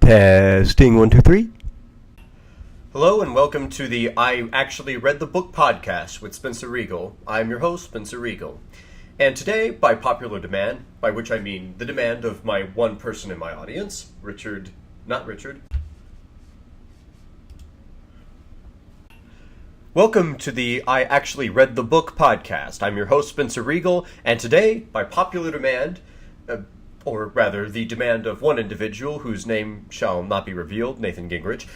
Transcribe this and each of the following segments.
Testing 1, 2, 3. Hello and welcome to the I Actually Read the Book podcast with Spencer Regal. I'm your host, Spencer Regal. And today, by popular demand, by which I mean the demand of my one person in my audience, not Richard. Welcome to the I Actually Read the Book podcast. I'm your host, Spencer Regal, and today, by popular demand, or rather the demand of one individual whose name shall not be revealed, Nathan Gingrich,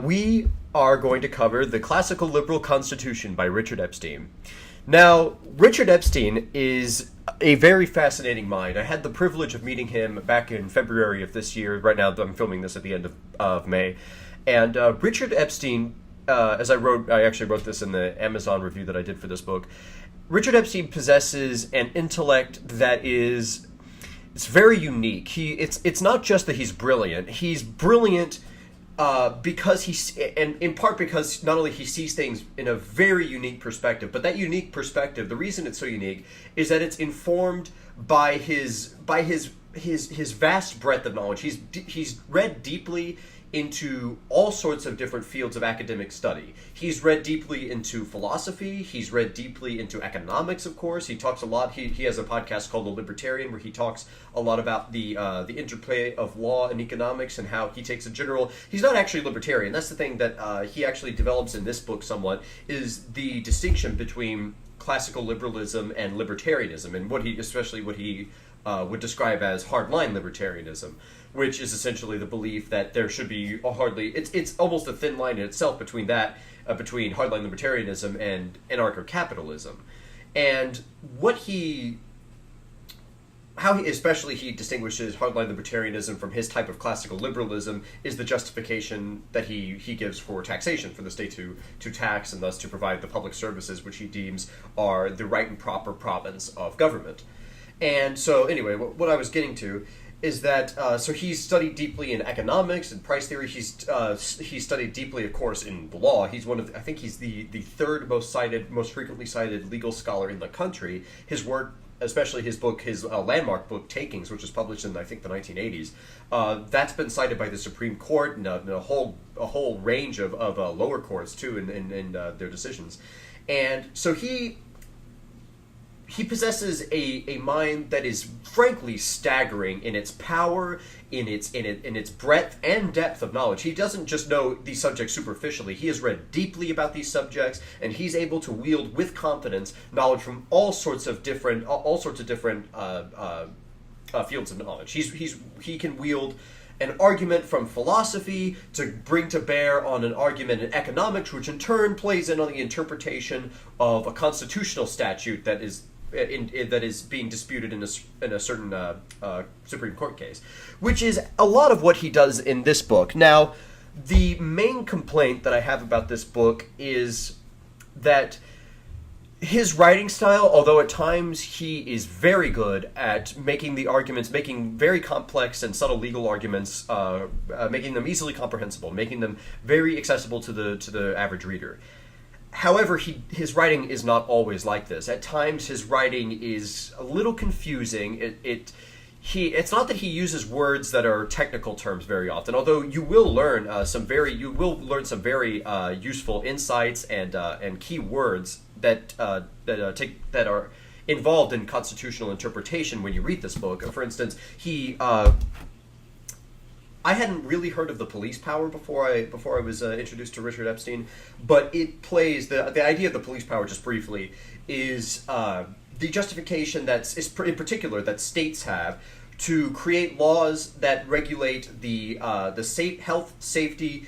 we are going to cover The Classical Liberal Constitution by Richard Epstein. Now, Richard Epstein is a very fascinating mind. I had the privilege of meeting him back in February of this year. Right now, I'm filming this at the end of May. And Richard Epstein, as I actually wrote this in the Amazon review that I did for this book, Richard Epstein possesses an intellect that is... It's very unique. It's not just that he's brilliant. He's brilliant because and in part because not only he sees things in a very unique perspective, but that unique perspective, the reason it's so unique is that it's informed by his vast breadth of knowledge. He's read deeply into all sorts of different fields of academic study. He's read deeply into philosophy. He's read deeply into economics, of course. He talks a lot. He has a podcast called The Libertarian where he talks a lot about the interplay of law and economics and how he takes a general... He's not actually libertarian. That's the thing that he actually develops in this book somewhat, is the distinction between classical liberalism and libertarianism, and what he would describe as hardline libertarianism, which is essentially the belief that there should be it's almost a thin line in itself between between hardline libertarianism and anarcho-capitalism. And how he distinguishes hardline libertarianism from his type of classical liberalism is the justification that he gives for taxation, for the state to tax and thus to provide the public services which he deems are the right and proper province of government. And so, anyway, what I was getting to is that so he's studied deeply in economics and price theory. He's studied deeply, of course, in the law. He's I think he's the third most frequently cited legal scholar in the country. His work, especially his landmark book, Takings, which was published in, I think, the 1980s, that's been cited by the Supreme Court and a whole range of lower courts too in their decisions. And so he possesses a mind that is frankly staggering in its power, in its breadth and depth of knowledge. He doesn't just know these subjects superficially. He has read deeply about these subjects, and he's able to wield with confidence knowledge from all sorts of different fields of knowledge. He can wield an argument from philosophy to bring to bear on an argument in economics, which in turn plays in on the interpretation of a constitutional statute that is being disputed in a certain Supreme Court case, which is a lot of what he does in this book. Now, the main complaint that I have about this book is that his writing style, although at times he is very good at making the arguments, making very complex and subtle legal arguments, making them easily comprehensible, making them very accessible to the average reader. However, his writing is not always like this. At times, his writing is a little confusing. It's not that he uses words that are technical terms very often, although you will learn some very useful insights and key words that are involved in constitutional interpretation when you read this book. For instance, I hadn't really heard of the police power before I was introduced to Richard Epstein, but it plays the idea of the police power, just briefly, is the justification in particular that states have to create laws that regulate the health, safety,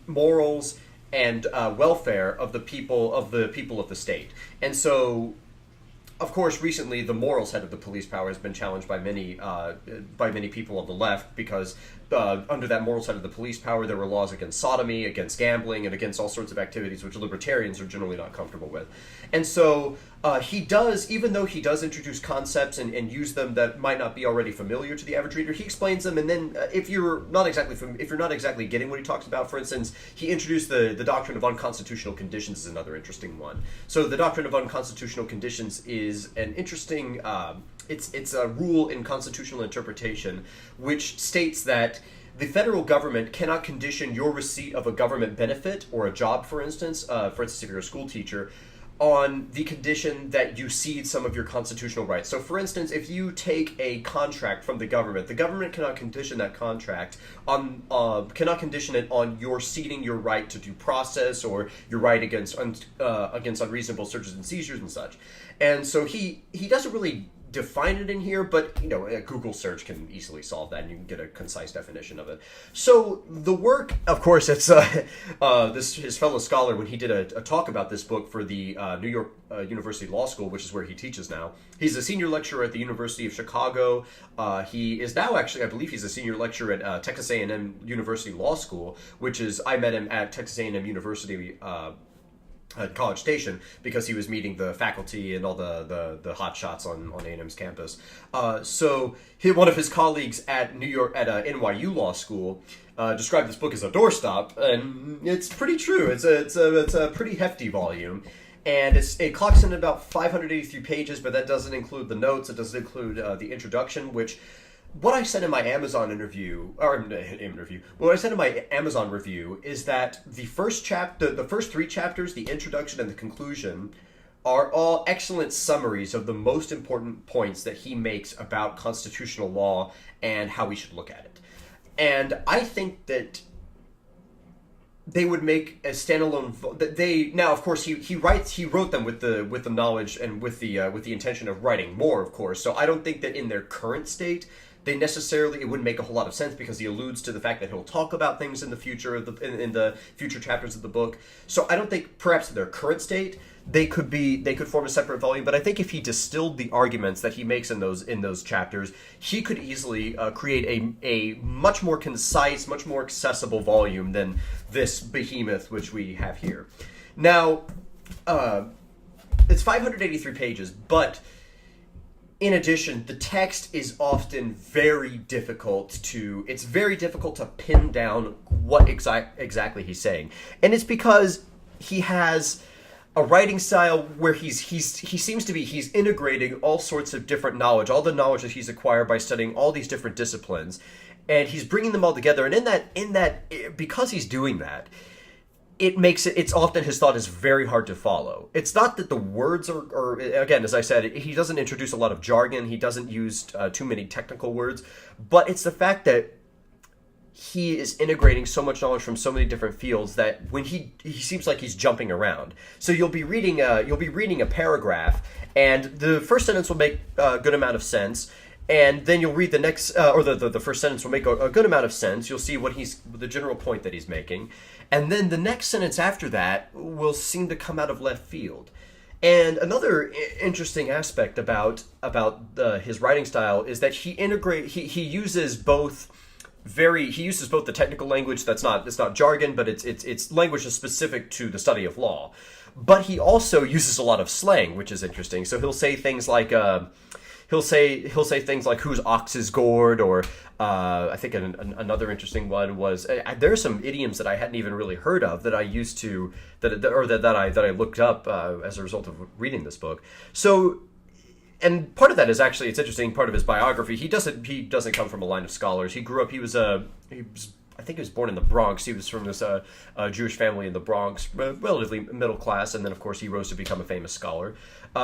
morals, and welfare of the people of the state. And so, of course, recently the moral side of the police power has been challenged by many people on the left because under that moral side of the police power, there were laws against sodomy, against gambling, and against all sorts of activities which libertarians are generally not comfortable with. And so even though he does introduce concepts and use them that might not be already familiar to the average reader, he explains them. And then if you're not exactly getting what he talks about, for instance, he introduced the doctrine of unconstitutional conditions is another interesting one. So the doctrine of unconstitutional conditions is an interesting it's a rule in constitutional interpretation which states that the federal government cannot condition your receipt of a government benefit or a job, for instance, if you're a school teacher, on the condition that you cede some of your constitutional rights. So, for instance, if you take a contract from the government cannot condition that contract on, cannot condition it on your ceding your right to due process or your right against unreasonable searches and seizures and such. And so he doesn't really define it in here, but a Google search can easily solve that, and you can get a concise definition of it. So the work, of course, it's his fellow scholar, when he did a talk about this book for the New York University Law School, which is where he teaches now. He's a senior lecturer at the University of Chicago. He is now actually, I believe, he's a senior lecturer at Texas A&M University Law School, I met him at Texas A&M University at College Station, because he was meeting the faculty and all the hot shots on A&M's campus. So one of his colleagues at NYU Law School described this book as a doorstop, and it's pretty true. It's a pretty hefty volume, and it clocks in about 583 pages, but that doesn't include the notes. It doesn't include the introduction, which. What I said in my Amazon what I said in my Amazon review is that the first three chapters, the introduction and the conclusion, are all excellent summaries of the most important points that he makes about constitutional law and how we should look at it. And I think that they would make a standalone. Now, of course, he wrote them with the knowledge and with the intention of writing more, of course. So I don't think that in their current state, it wouldn't make a whole lot of sense, because he alludes to the fact that he'll talk about things in the future in the future chapters of the book. So I don't think perhaps in their current state they could form a separate volume. But I think if he distilled the arguments that he makes in those chapters, he could easily create a much more concise, much more accessible volume than this behemoth which we have here. Now, it's 583 pages, but in addition, the text is often very difficult to pin down what exactly he's saying. And it's because he has a writing style where he's integrating all sorts of different knowledge, all the knowledge that he's acquired by studying all these different disciplines, and he's bringing them all together. And in that because he's doing that, it's often his thought is very hard to follow. It's not that the words are again, as I said, he doesn't introduce a lot of jargon. He doesn't use too many technical words, but it's the fact that he is integrating so much knowledge from so many different fields that when he seems like he's jumping around. So you'll be reading a paragraph, and the first sentence will make a good amount of sense. And then you'll read the next, or the first sentence will make a good amount of sense. You'll see the general point that he's making. And then the next sentence after that will seem to come out of left field. And another interesting aspect about his writing style is that he uses both the technical language it's not jargon, but it's language that's specific to the study of law. But he also uses a lot of slang, which is interesting. So he'll say things like he'll say things like "whose ox is gored," or I think another interesting one was there are some idioms that I hadn't even really heard of that I looked up as a result of reading this book. So, and part of that is actually, it's interesting. Part of his biography, he doesn't come from a line of scholars. He grew up. I think he was born in the Bronx. He was from this Jewish family in the Bronx, relatively middle class, and then of course he rose to become a famous scholar.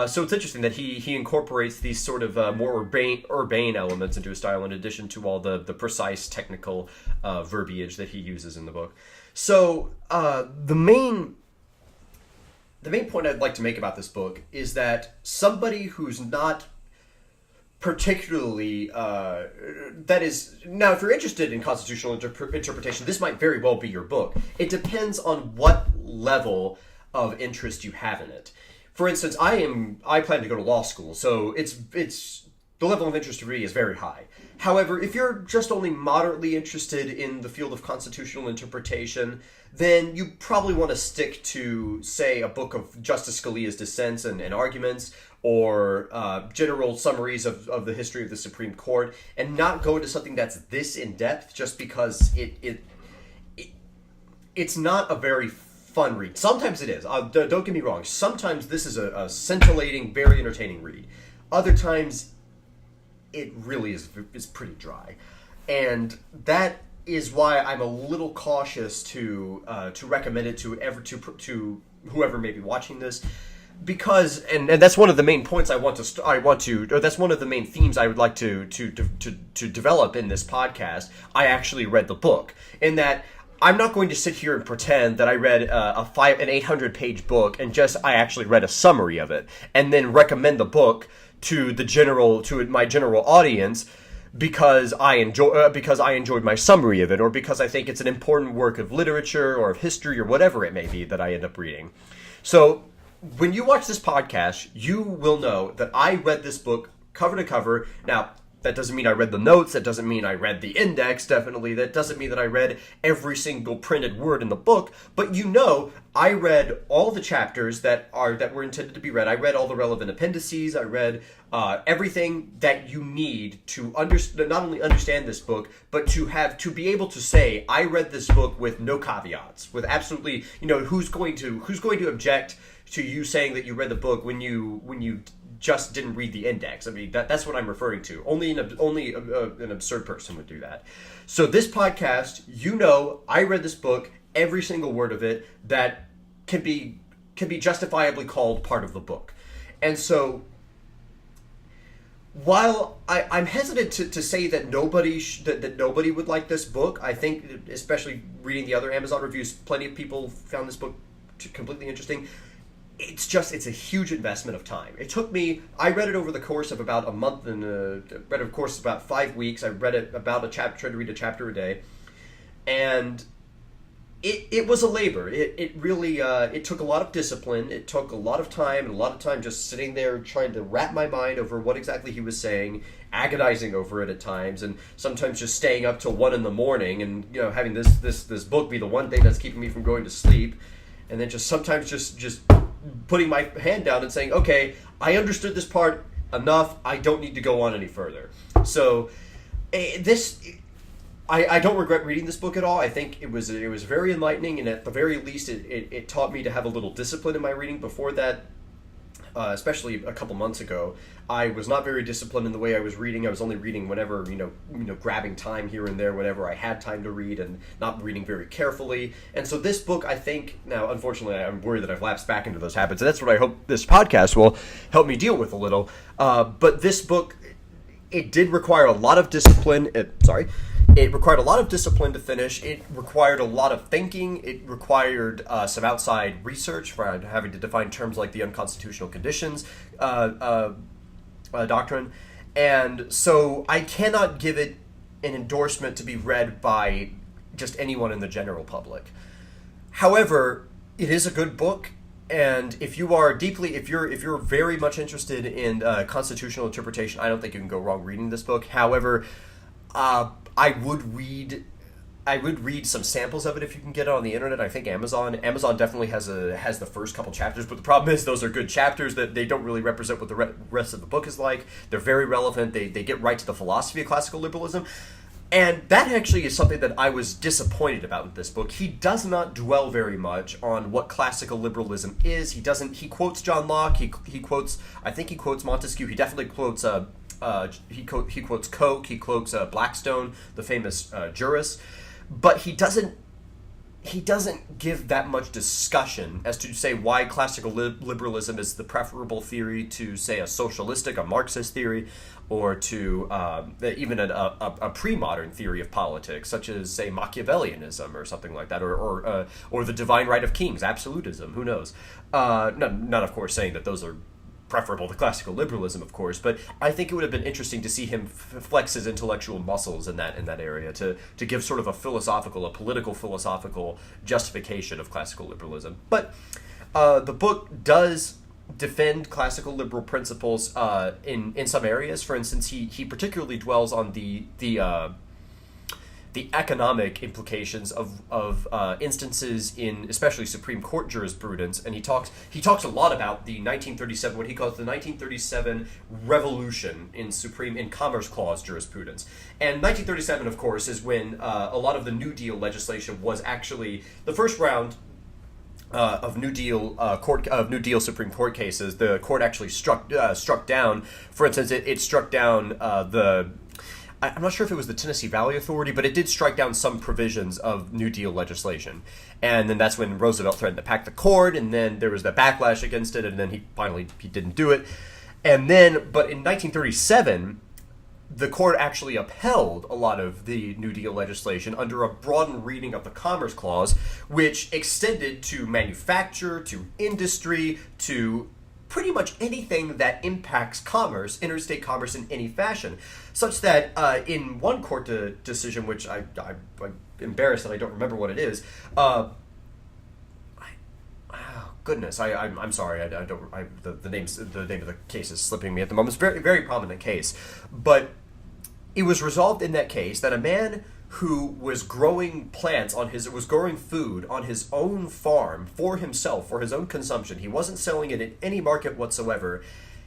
So it's interesting that he incorporates these sort of more urbane elements into his style, in addition to all the precise technical verbiage that he uses in the book. So the main point I'd like to make about this book is that somebody who's not particularly, that is, now if you're interested in constitutional interpretation, this might very well be your book. It depends on what level of interest you have in it. For instance, I plan to go to law school, so it's the level of interest to me is very high. However, if you're just only moderately interested in the field of constitutional interpretation, then you probably want to stick to, say, a book of Justice Scalia's dissents and arguments, or general summaries of the history of the Supreme Court, and not go into something that's this in-depth, just because it's not a very fun read. Sometimes it is. Don't get me wrong. Sometimes this is a scintillating, very entertaining read. Other times, it really is pretty dry. And that is why I'm a little cautious to recommend it to whoever may be watching this, because and that's one of the main points or that's one of the main themes I would like to develop in this podcast. I actually read the book, in that I'm not going to sit here and pretend that I read an 800-page book and I actually read a summary of it and then recommend the book to my general audience because I enjoyed my summary of it, or because I think it's an important work of literature or of history or whatever it may be that I end up reading. So when you watch this podcast, you will know that I read this book cover to cover. Now, that doesn't mean I read the notes. That doesn't mean I read the index, definitely. That doesn't mean that I read every single printed word in the book. But I read all the chapters that were intended to be read. I read all the relevant appendices. I read everything that you need to not only understand this book, but to be able to say, I read this book with no caveats, with absolutely, who's going to object to you saying that you read the book when you just didn't read the index. I mean, that's what I'm referring to. Only an absurd person would do that. So this podcast, I read this book, every single word of it, that can be justifiably called part of the book. And so, while I'm hesitant to say that nobody would like this book, I think, especially reading the other Amazon reviews, plenty of people found this book completely interesting. It's a huge investment of time. I read it over the course of about a month, and read it, of course, about 5 weeks. I read it about tried to read a chapter a day, and it was a labor. It really took a lot of discipline. It took a lot of time, and a lot of time just sitting there trying to wrap my mind over what exactly he was saying, agonizing over it at times, and sometimes just staying up till 1 a.m. and having this book be the one thing that's keeping me from going to sleep, and then sometimes just putting my hand down and saying, okay, I understood this part enough, I don't need to go on any further. So I don't regret reading this book at all. I think it was very enlightening, and at the very least it taught me to have a little discipline in my reading. Before that, especially a couple months ago, I was not very disciplined in the way I was reading. I was only reading whenever, grabbing time here and there whenever I had time to read, and not reading very carefully. And so this book, I think, now, unfortunately, I'm worried that I've lapsed back into those habits, and that's what I hope this podcast will help me deal with a little. But this book, it did require a lot of discipline. It required a lot of discipline to finish. It required a lot of thinking. It required some outside research for having to define terms like the unconstitutional conditions doctrine. And so I cannot give it an endorsement to be read by just anyone in the general public. However, it is a good book. And if you're very much interested in constitutional interpretation, I don't think you can go wrong reading this book. However, I would read some samples of it if you can get it on the internet. I think Amazon definitely has the first couple chapters, but the problem is those are good chapters that they don't really represent what the rest of the book is like. They're very relevant. They get right to the philosophy of classical liberalism. And that actually is something that I was disappointed about with this book. He does not dwell very much on what classical liberalism is. He quotes John Locke. He quotes Montesquieu. He definitely quotes he quotes Koch. He quotes Blackstone, the famous jurist. But he doesn't give that much discussion as to say why classical liberalism is the preferable theory to, say, a socialistic, a Marxist theory, or to even a pre-modern theory of politics, such as, say, Machiavellianism or something like that, or the divine right of kings, absolutism. Who knows? Not of course saying that those are preferable to classical liberalism, of course, but I think it would have been interesting to see him flex his intellectual muscles in that area to give sort of a political philosophical justification of classical liberalism. But the book does defend classical liberal principles in some areas. For instance, he particularly dwells on the economic implications of instances in especially Supreme Court jurisprudence, and he talks a lot about the 1937, what he calls the 1937 revolution in Commerce Clause jurisprudence. And 1937, of course, is when a lot of the New Deal legislation was actually the first round of New Deal Supreme Court cases. The court actually struck down. For instance, it struck down I'm not sure if it was the Tennessee Valley Authority, but it did strike down some provisions of New Deal legislation. And then that's when Roosevelt threatened to pack the cord, and then there was that backlash against it, and then he didn't do it. And then, but in 1937, the court actually upheld a lot of the New Deal legislation under a broadened reading of the Commerce Clause, which extended to manufacture, to industry, to pretty much anything that impacts commerce, interstate commerce in any fashion, such that in one court decision, which I'm embarrassed that I don't remember what it is. Goodness, I'm sorry. The name of the case is slipping me at the moment. It's a very, very prominent case, but it was resolved in that case that a man who was growing food on his own farm for himself, for his own consumption. He wasn't selling it in any market whatsoever.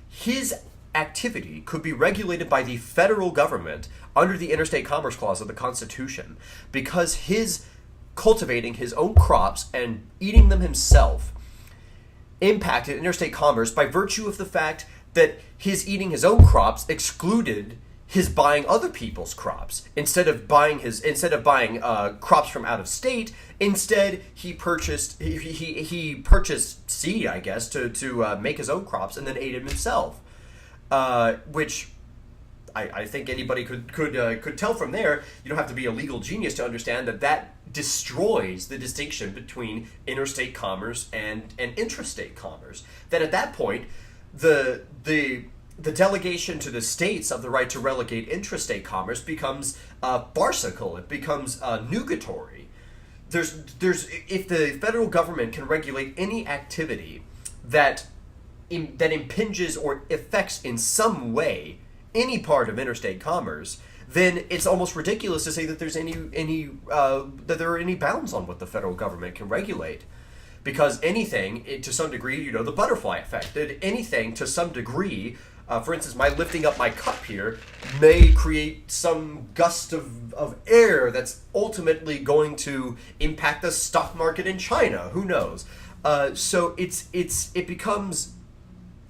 His activity could be regulated by the federal government under the Interstate Commerce Clause of the Constitution, because his cultivating his own crops and eating them himself impacted interstate commerce by virtue of the fact that his eating his own crops excluded his buying other people's crops. Instead of buying crops from out of state, instead he purchased seed, I guess, to make his own crops and then ate it himself, which I think anybody could tell from there. You don't have to be a legal genius to understand that destroys the distinction between interstate commerce and intrastate commerce. That at that point, the delegation to the states of the right to relegate intrastate commerce becomes farcical. It becomes nugatory. If the federal government can regulate any activity that impinges or affects in some way any part of interstate commerce, then it's almost ridiculous to say that there are any bounds on what the federal government can regulate. Because anything, to some degree, the butterfly effect, that anything to some degree, for instance, my lifting up my cup here may create some gust of air that's ultimately going to impact the stock market in China. Who knows? So it becomes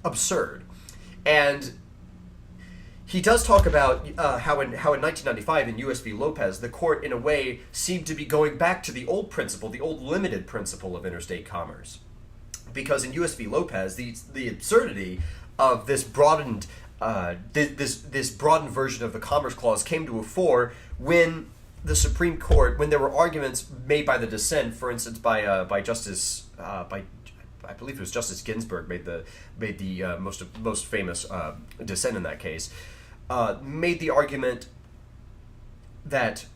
absurd. And he does talk about how in 1995 in U.S. v. Lopez, the court, in a way, seemed to be going back to the old principle, the old limited principle of interstate commerce. Because in U.S. v. Lopez, the absurdity of this broadened this broadened version of the Commerce Clause came to a fore when the Supreme Court, when there were arguments made by the dissent, for instance, by Justice I believe it was Justice Ginsburg made the most famous dissent in that case, made the argument that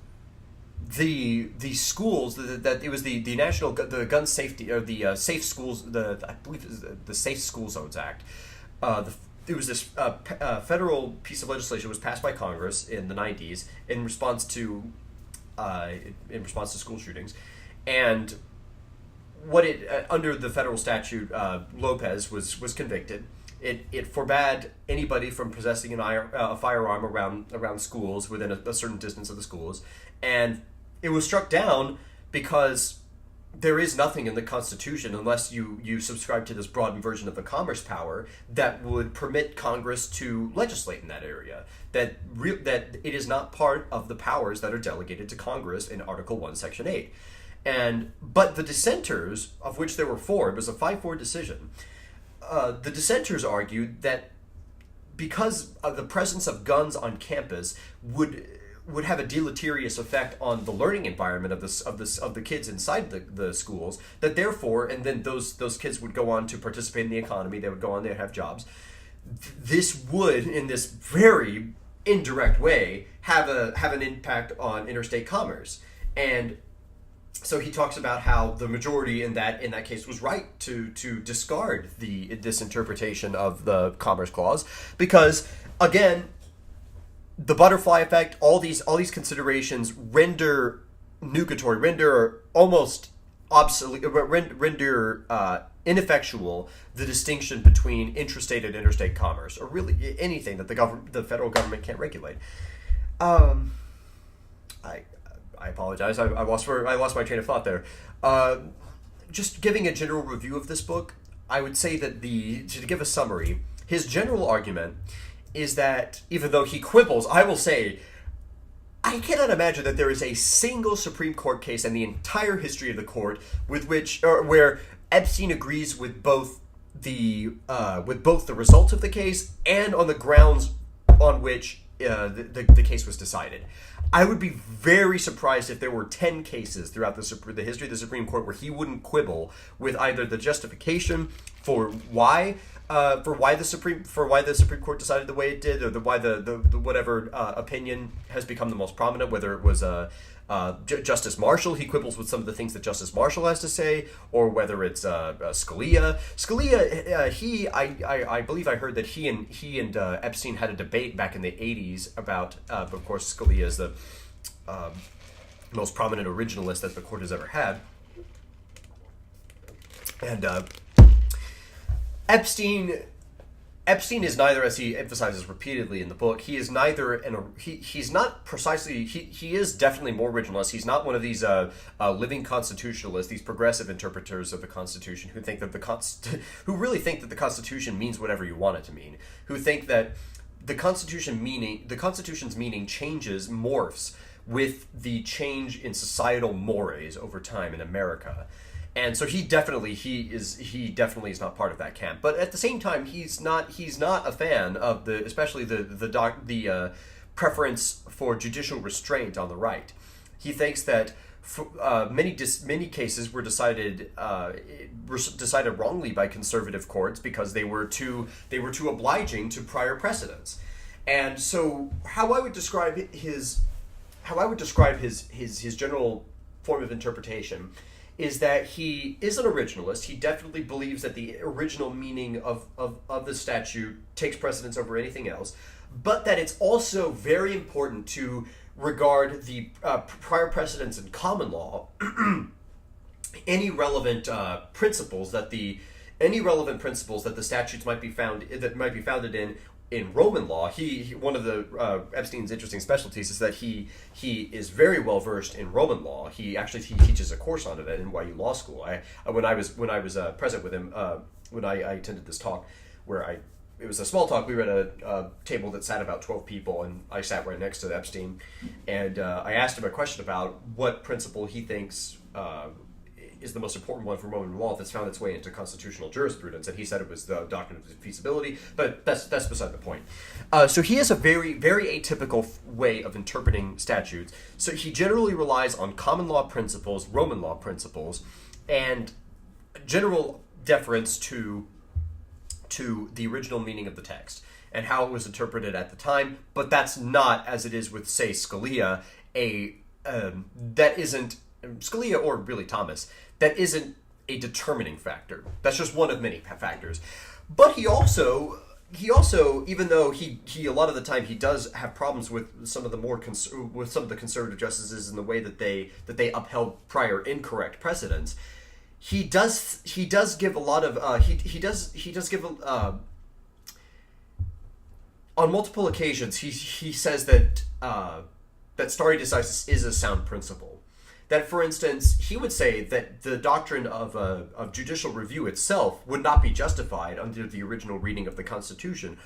the schools, that it was the national gun safety, or the safe schools, I believe it was the Safe School Zones Act. It was this federal piece of legislation was passed by Congress in the 90s in response to school shootings, and what it under the federal statute, Lopez was convicted. It forbade anybody from possessing a firearm around schools within a certain distance of the schools, and it was struck down because there is nothing in the Constitution, unless you subscribe to this broadened version of the commerce power, that would permit Congress to legislate in that area. That it is not part of the powers that are delegated to Congress in Article 1, Section 8. But the dissenters, of which there were four, it was a 5-4 decision. The dissenters argued that because of the presence of guns on campus would have a deleterious effect on the learning environment of the kids inside the schools, that therefore, and then those kids would go on to participate in the economy, they would go on, they'd have jobs. This would, in this very indirect way, have an impact on interstate commerce. And so he talks about how the majority in that case was right to discard this interpretation of the Commerce Clause, because again, the butterfly effect, all these considerations render nugatory, render almost obsolete, render ineffectual the distinction between intrastate and interstate commerce, or really anything that the federal government can't regulate. I apologize. I lost my train of thought there. Just giving a general review of this book, I would say that to give a summary, his general argument is that even though he quibbles, I will say, I cannot imagine that there is a single Supreme Court case in the entire history of the court where Epstein agrees with both the results of the case and on the grounds on which the case was decided. I would be very surprised if there were 10 cases throughout the history of the Supreme Court where he wouldn't quibble with either the justification for why the Supreme Court decided the way it did, or why the whatever opinion has become the most prominent. Whether it was Justice Marshall, he quibbles with some of the things that Justice Marshall has to say, or whether it's Scalia. I believe I heard that he and Epstein had a debate back in the 80s about. Of course, Scalia is the most prominent originalist that the court has ever had, and Epstein is neither, as he emphasizes repeatedly in the book, he is neither he's not precisely he is definitely more originalist. He's not one of these living constitutionalists, these progressive interpreters of the Constitution who think that who really think that the Constitution means whatever you want it to mean, who think that the Constitution's meaning changes, morphs with the change in societal mores over time in America. And so he definitely is not part of that camp. But at the same time, he's not a fan of especially the preference for judicial restraint on the right. He thinks that many cases were decided wrongly by conservative courts because they were too obliging to prior precedents. And so how I would describe his general form of interpretation is that he is an originalist. He definitely believes that the original meaning of the statute takes precedence over anything else, but that it's also very important to regard the prior precedents in common law, any relevant principles that the statutes might be founded in Roman law. One of the Epstein's interesting specialties is that he is very well versed in Roman law. He teaches a course on it at NYU Law School. When I was present with him when I attended this talk, it was a small talk. We were at a table that sat about 12 people, and I sat right next to Epstein, and I asked him a question about what principle he thinks is the most important one for Roman law that's found its way into constitutional jurisprudence, and he said it was the doctrine of feasibility, but that's beside the point. So he has a very, very atypical way of interpreting statutes. So he generally relies on common law principles, Roman law principles, and general deference to the original meaning of the text and how it was interpreted at the time. But that's not, as it is with, say, Scalia, that isn't Scalia, or really Thomas, that isn't a determining factor. That's just one of many factors. But he also, even though he a lot of the time he does have problems with some of the conservative justices in the way that they upheld prior incorrect precedents, he does give a lot of on multiple occasions he says that stare decisis is a sound principle. That, for instance, he would say that the doctrine of judicial review itself would not be justified under the original reading of the Constitution,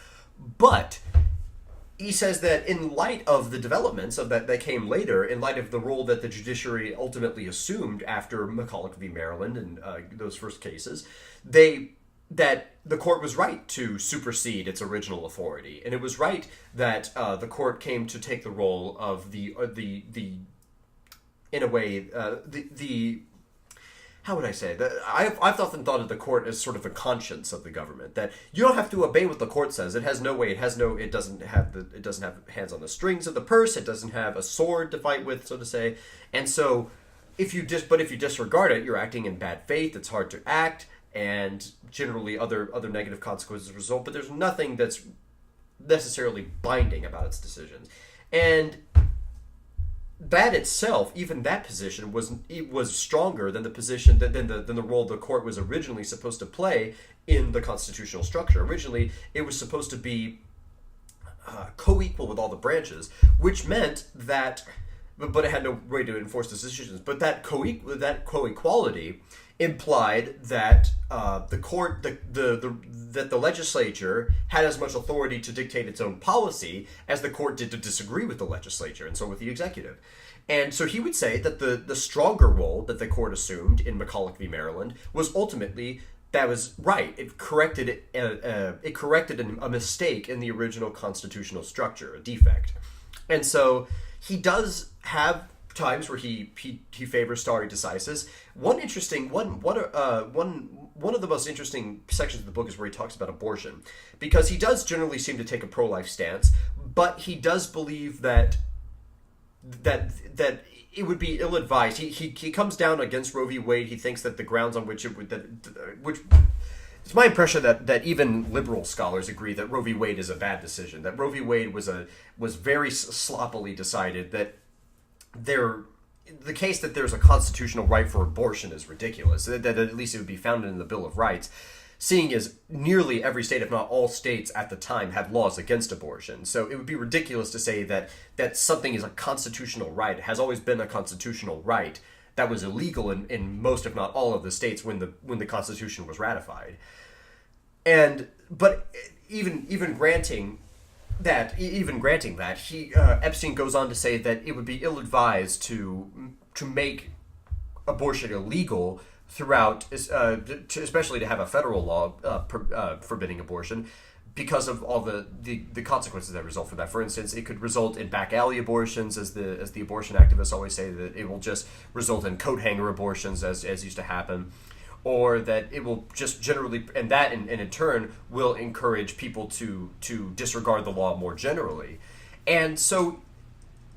but he says that in light of the developments that came later, in light of the role that the judiciary ultimately assumed after McCulloch v. Maryland and those first cases, that the court was right to supersede its original authority, and it was right that the court came to take the role of the in a way, how would I say that? I've often thought of the court as sort of the conscience of the government. That you don't have to obey what the court says. It doesn't have hands on the strings of the purse. It doesn't have a sword to fight with, so to say. And so, if you disregard it, you're acting in bad faith. It's hard to act, and generally other negative consequences result. But there's nothing that's necessarily binding about its decisions, and that itself, even that position, was stronger than the position than the role the court was originally supposed to play in the constitutional structure. Originally, it was supposed to be co-equal with all the branches, which meant that but it had no way to enforce those decisions. But that co-equality implied that that the legislature had as much authority to dictate its own policy as the court did to disagree with the legislature, and so with the executive. And so he would say that the stronger role that the court assumed in McCulloch v. Maryland was ultimately that was right. It corrected a mistake in the original constitutional structure, a defect. And so he does have times where he favors stare decisis. One of the most interesting sections of the book is where he talks about abortion, because he does generally seem to take a pro-life stance, but he does believe that it would be ill-advised. He comes down against Roe v. Wade. He thinks that the grounds on which it's my impression that even liberal scholars agree that Roe v. Wade is a bad decision. That Roe v. Wade was very sloppily decided. That the case that there's a constitutional right for abortion is ridiculous. That at least it would be founded in the Bill of Rights, seeing as nearly every state, if not all states at the time, had laws against abortion. So it would be ridiculous to say that something is a constitutional right. It has always been a constitutional right that was illegal in most, if not all, of the states when the Constitution was ratified. But even granting that, Epstein goes on to say that it would be ill-advised to make abortion illegal throughout, especially to have a federal law forbidding abortion, because of all the consequences that result from that. For instance, it could result in back alley abortions, as the abortion activists always say, that it will just result in coat hanger abortions, as used to happen, or that it will just generally, and that in turn will encourage people to disregard the law more generally. And so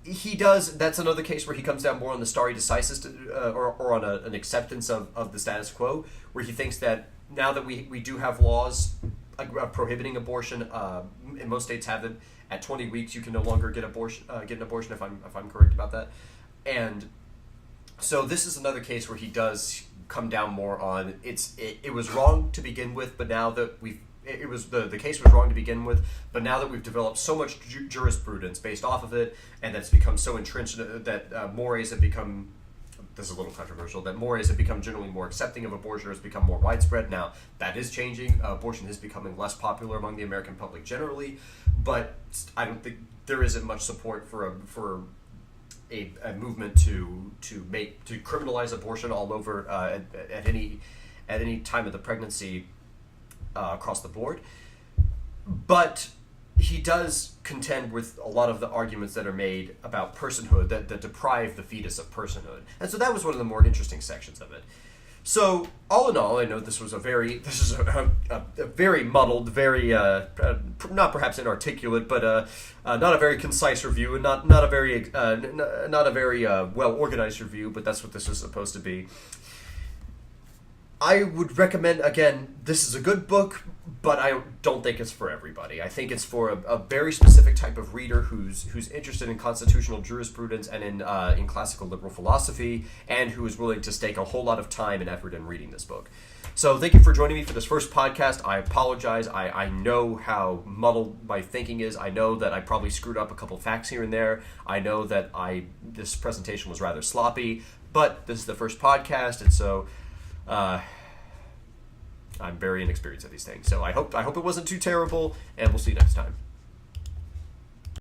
he does. That's another case where he comes down more on the stare decisis, or on an acceptance of the status quo, where he thinks that now that we do have laws prohibiting abortion, and most states have it, at 20 weeks you can no longer get an abortion if I'm correct about that. And so this is another case where he does come down more on it was wrong to begin with, but now that the case was wrong to begin with, but now that we've developed so much jurisprudence based off of it, and that's become so entrenched that mores have become, this is a little controversial, that mores have become generally more accepting of abortion, has become more widespread. Now that is changing. Abortion is becoming less popular among the American public generally, but I don't think there isn't much support for a movement to criminalize abortion all over at any time of the pregnancy across the board. But he does contend with a lot of the arguments that are made about personhood that deprive the fetus of personhood, and so that was one of the more interesting sections of it. So all in all, I know this is a very muddled, very not perhaps inarticulate, but not a very concise review, and not a very well organized review. But that's what this is supposed to be. I would recommend, again, this is a good book, but I don't think it's for everybody. I think it's for a very specific type of reader who's interested in constitutional jurisprudence and in classical liberal philosophy, and who is willing to stake a whole lot of time and effort in reading this book. So thank you for joining me for this first podcast. I apologize. I know how muddled my thinking is. I know that I probably screwed up a couple facts here and there. I know that this presentation was rather sloppy, but this is the first podcast, and so I'm very inexperienced at these things. So I hope it wasn't too terrible, and we'll see you next time.